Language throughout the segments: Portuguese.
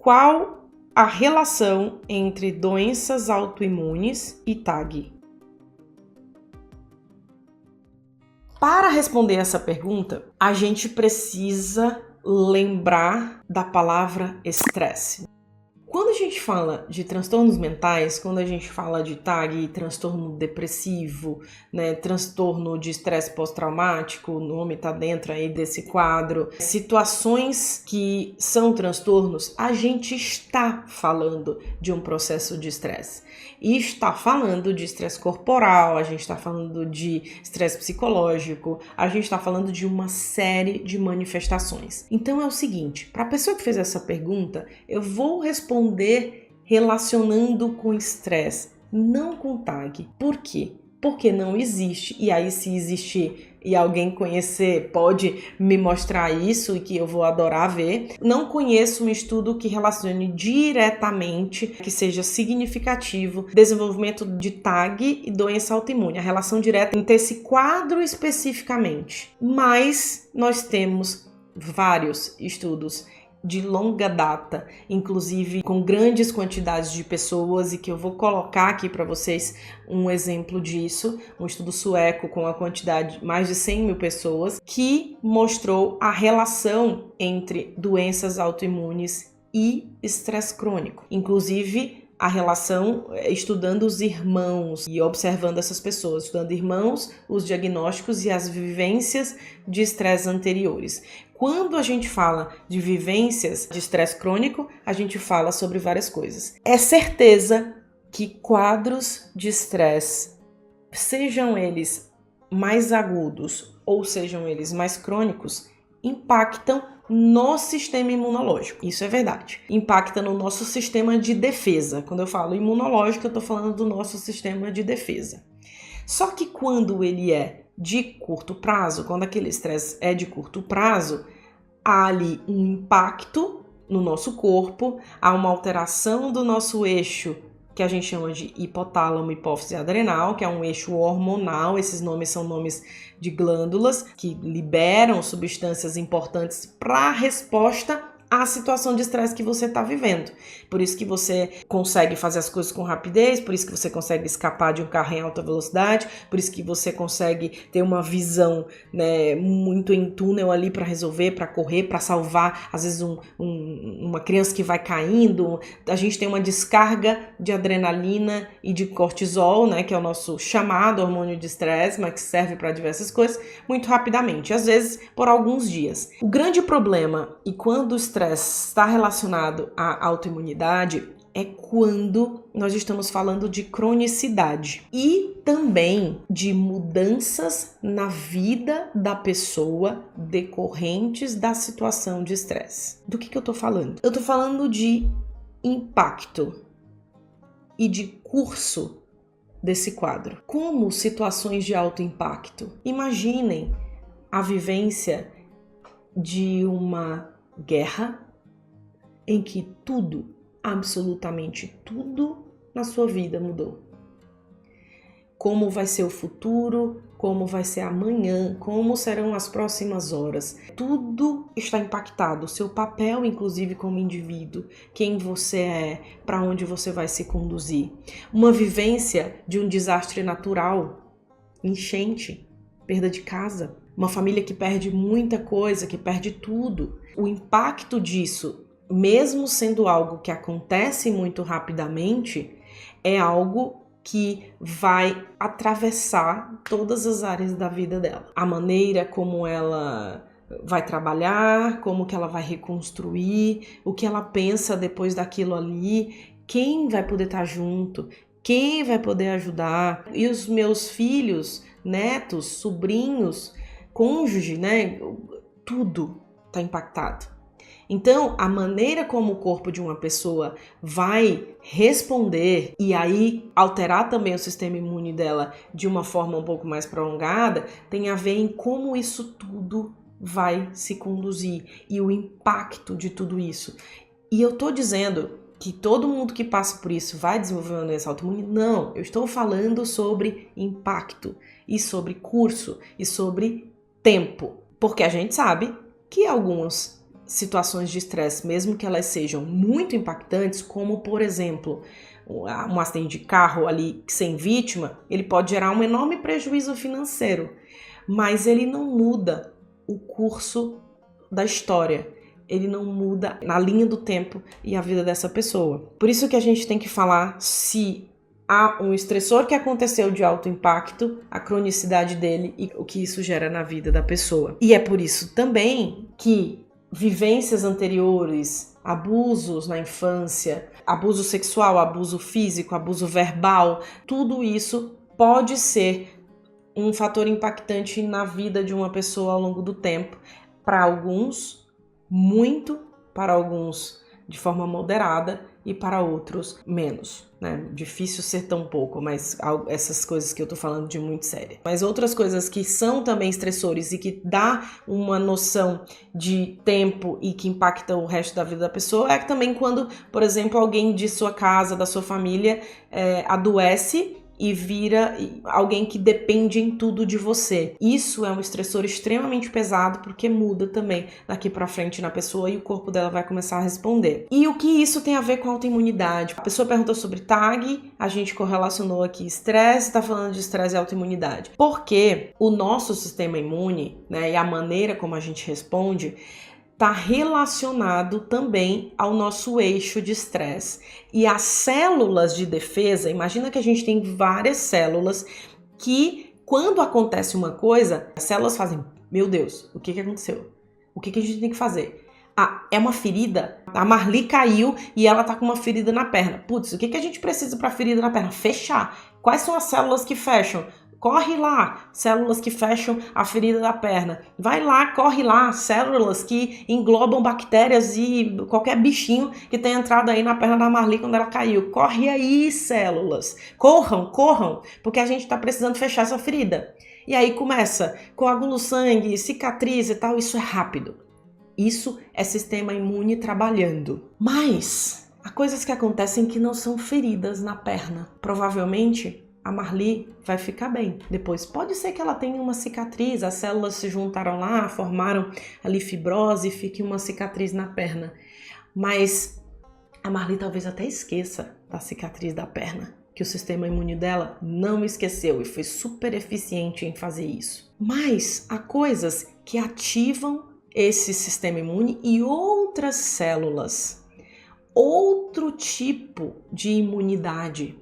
Qual a relação entre doenças autoimunes e TAG? Para responder essa pergunta, a gente precisa lembrar da palavra estresse. Quando a gente fala de transtornos mentais, quando a gente fala de TAG, transtorno depressivo, né, transtorno de estresse pós-traumático, o nome está dentro aí desse quadro, situações que são transtornos, a gente está falando de um processo de estresse. E está falando de estresse corporal, a gente está falando de estresse psicológico, a gente está falando de uma série de manifestações. Então é o seguinte, para a pessoa que fez essa pergunta, eu vou responder relacionando com estresse, não com TAG. Por quê? Porque não existe, e aí se existir e alguém conhecer, pode me mostrar isso e que eu vou adorar ver. Não conheço um estudo que relacione diretamente, que seja significativo, desenvolvimento de TAG e doença autoimune, a relação direta entre esse quadro especificamente. Mas nós temos vários estudos de longa data, inclusive com grandes quantidades de pessoas, e que eu vou colocar aqui para vocês um exemplo disso, um estudo sueco com a quantidade de mais de 100 mil pessoas, que mostrou a relação entre doenças autoimunes e estresse crônico. Inclusive, a relação estudando os irmãos e observando essas pessoas, estudando irmãos, os diagnósticos e as vivências de estresse anteriores. Quando a gente fala de vivências de estresse crônico, a gente fala sobre várias coisas. É certeza que quadros de estresse, sejam eles mais agudos ou sejam eles mais crônicos, impactam no sistema imunológico. Isso é verdade. Impacta no nosso sistema de defesa. Quando eu falo imunológico, eu estou falando do nosso sistema de defesa. Só que quando ele é de curto prazo, quando aquele estresse é de curto prazo, há ali um impacto no nosso corpo, há uma alteração do nosso eixo, que a gente chama de hipotálamo, hipófise adrenal, que é um eixo hormonal. Esses nomes são nomes de glândulas que liberam substâncias importantes para a resposta à situação de estresse que você está vivendo. Por isso que você consegue fazer as coisas com rapidez, por isso que você consegue escapar de um carro em alta velocidade, por isso que você consegue ter uma visão, né, muito em túnel ali para resolver, para correr, para salvar, às vezes uma criança que vai caindo. A gente tem uma descarga de adrenalina e de cortisol, né, que é o nosso chamado hormônio de estresse, mas que serve para diversas coisas, muito rapidamente, às vezes por alguns dias. O grande problema, e quando o estresse está relacionado à autoimunidade, é quando nós estamos falando de cronicidade e também de mudanças na vida da pessoa decorrentes da situação de estresse. Do que eu tô falando? Eu tô falando de impacto e de curso desse quadro. Como situações de alto impacto. Imaginem a vivência de uma guerra em que tudo, absolutamente tudo na sua vida mudou. Como vai ser o futuro, como vai ser amanhã, como serão as próximas horas. Tudo está impactado, o seu papel, inclusive como indivíduo, quem você é, para onde você vai se conduzir. Uma vivência de um desastre natural, enchente, perda de casa, uma família que perde muita coisa, que perde tudo. O impacto disso, mesmo sendo algo que acontece muito rapidamente, é algo que vai atravessar todas as áreas da vida dela. A maneira como ela vai trabalhar, como que ela vai reconstruir, o que ela pensa depois daquilo ali, quem vai poder estar junto, quem vai poder ajudar. E os meus filhos, netos, sobrinhos, cônjuge, né? Tudo está impactado. Então, a maneira como o corpo de uma pessoa vai responder e aí alterar também o sistema imune dela de uma forma um pouco mais prolongada, tem a ver em como isso tudo vai se conduzir e o impacto de tudo isso. E eu tô dizendo que todo mundo que passa por isso vai desenvolver uma doença autoimune? Não, eu estou falando sobre impacto e sobre curso e sobre tempo, porque a gente sabe que alguns situações de estresse, mesmo que elas sejam muito impactantes, como, por exemplo, um acidente de carro ali sem vítima, ele pode gerar um enorme prejuízo financeiro, mas ele não muda o curso da história, ele não muda na linha do tempo e a vida dessa pessoa. Por isso que a gente tem que falar se há um estressor que aconteceu de alto impacto, a cronicidade dele e o que isso gera na vida da pessoa. E é por isso também que vivências anteriores, abusos na infância, abuso sexual, abuso físico, abuso verbal, tudo isso pode ser um fator impactante na vida de uma pessoa ao longo do tempo. Para alguns, muito, para alguns de forma moderada e para outros menos, né? Difícil ser tão pouco, mas essas coisas que eu tô falando de muito séria. Mas outras coisas que são também estressores e que dá uma noção de tempo e que impactam o resto da vida da pessoa é também quando, por exemplo, alguém de sua casa, da sua família adoece e vira alguém que depende em tudo de você. Isso é um estressor extremamente pesado porque muda também daqui pra frente na pessoa e o corpo dela vai começar a responder. E o que isso tem a ver com autoimunidade? A pessoa perguntou sobre TAG, a gente correlacionou aqui estresse, tá falando de estresse e autoimunidade. Porque o nosso sistema imune, né, e a maneira como a gente responde está relacionado também ao nosso eixo de estresse. E as células de defesa, imagina que a gente tem várias células que, quando acontece uma coisa, as células fazem, meu Deus, o que aconteceu? O que a gente tem que fazer? Ah, é uma ferida? A Marli caiu e ela tá com uma ferida na perna. Putz, o que a gente precisa para ferida na perna? Fechar. Quais são as células que fecham? Corre lá, células que fecham a ferida da perna. Vai lá, corre lá, células que englobam bactérias e qualquer bichinho que tenha entrado aí na perna da Marli quando ela caiu. Corre aí, células. Corram, porque a gente tá precisando fechar essa ferida. E aí começa, coagula o sangue, cicatriz e tal, isso é rápido. Isso é sistema imune trabalhando. Mas há coisas que acontecem que não são feridas na perna. Provavelmente a Marli vai ficar bem. Depois pode ser que ela tenha uma cicatriz, as células se juntaram lá, formaram ali fibrose e fique uma cicatriz na perna. Mas a Marli talvez até esqueça da cicatriz da perna, que o sistema imune dela não esqueceu e foi super eficiente em fazer isso. Mas há coisas que ativam esse sistema imune e outras células, outro tipo de imunidade.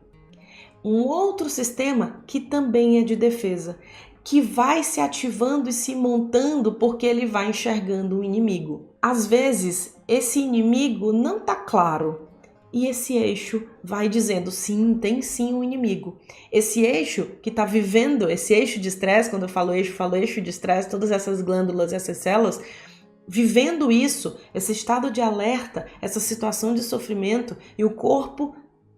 Um outro sistema que também é de defesa, que vai se ativando e se montando porque ele vai enxergando o inimigo. Às vezes, esse inimigo não está claro e esse eixo vai dizendo sim, tem sim um inimigo. Esse eixo que está vivendo, esse eixo de estresse, quando eu falo eixo de estresse, todas essas glândulas, essas células, vivendo isso, esse estado de alerta, essa situação de sofrimento e o corpo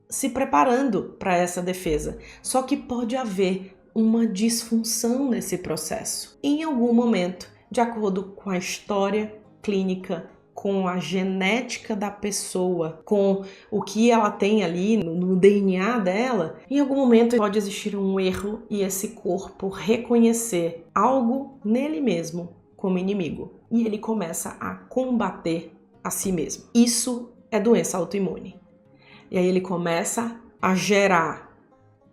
se preparando para essa defesa. Só que pode haver uma disfunção nesse processo. Em algum momento, de acordo com a história clínica, com a genética da pessoa, com o que ela tem ali no DNA dela, em algum momento pode existir um erro e esse corpo reconhecer algo nele mesmo como inimigo. E ele começa a combater a si mesmo. Isso é doença autoimune. E aí ele começa a gerar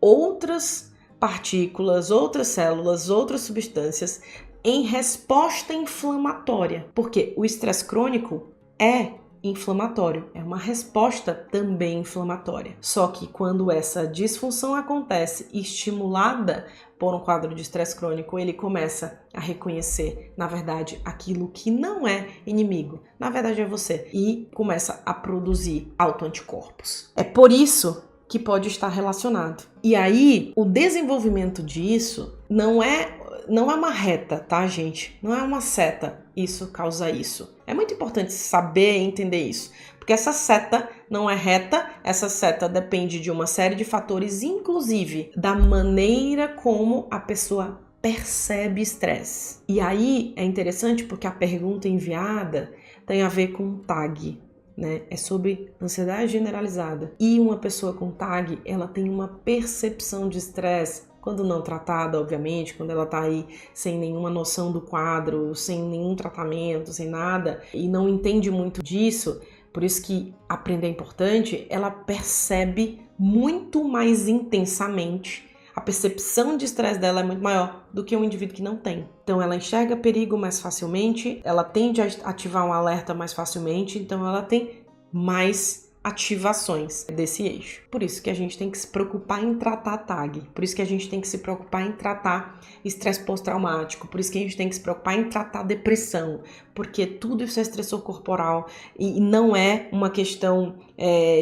outras partículas, outras células, outras substâncias em resposta inflamatória. Porque o estresse crônico é inflamatório, é uma resposta também inflamatória. Só que quando essa disfunção acontece estimulada por um quadro de estresse crônico, ele começa a reconhecer, na verdade, aquilo que não é inimigo, na verdade é você, e começa a produzir autoanticorpos. É por isso que pode estar relacionado. E aí, o desenvolvimento disso não é uma reta, tá, gente? Não é uma seta, isso causa isso. É muito importante saber e entender isso, porque essa seta não é reta, essa seta depende de uma série de fatores, inclusive da maneira como a pessoa percebe estresse. E aí é interessante porque a pergunta enviada tem a ver com TAG, né? É sobre ansiedade generalizada. E uma pessoa com TAG, ela tem uma percepção de estresse quando não tratada, obviamente, quando ela tá aí sem nenhuma noção do quadro, sem nenhum tratamento, sem nada, e não entende muito disso, por isso que aprender é importante, ela percebe muito mais intensamente. A percepção de estresse dela é muito maior do que um indivíduo que não tem. Então ela enxerga perigo mais facilmente, ela tende a ativar um alerta mais facilmente, então ela tem mais ativações desse eixo. Por isso que a gente tem que se preocupar em tratar TAG, por isso que a gente tem que se preocupar em tratar estresse pós-traumático, por isso que a gente tem que se preocupar em tratar depressão, porque tudo isso é estressor corporal e não é uma questão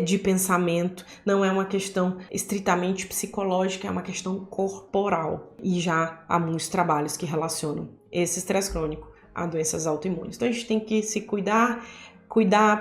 de pensamento, não é uma questão estritamente psicológica, é uma questão corporal. E já há muitos trabalhos que relacionam esse estresse crônico a doenças autoimunes. Então a gente tem que se cuidar,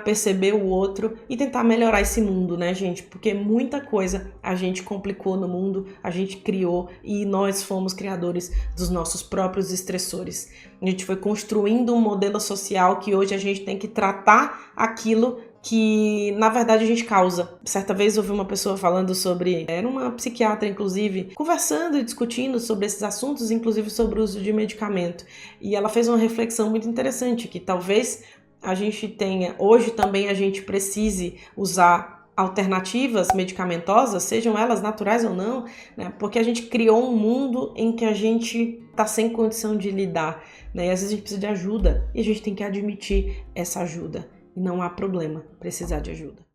perceber o outro e tentar melhorar esse mundo, né, gente? Porque muita coisa a gente complicou no mundo, a gente criou e nós fomos criadores dos nossos próprios estressores. A gente foi construindo um modelo social que hoje a gente tem que tratar aquilo que, na verdade, a gente causa. Certa vez ouvi uma pessoa falando sobre... Era uma psiquiatra, inclusive, conversando e discutindo sobre esses assuntos, inclusive sobre o uso de medicamento. E ela fez uma reflexão muito interessante, que talvez a gente tenha, hoje também a gente precise usar alternativas medicamentosas, sejam elas naturais ou não, né? Porque a gente criou um mundo em que a gente está sem condição de lidar, né? E às vezes a gente precisa de ajuda e a gente tem que admitir essa ajuda. E não há problema precisar de ajuda.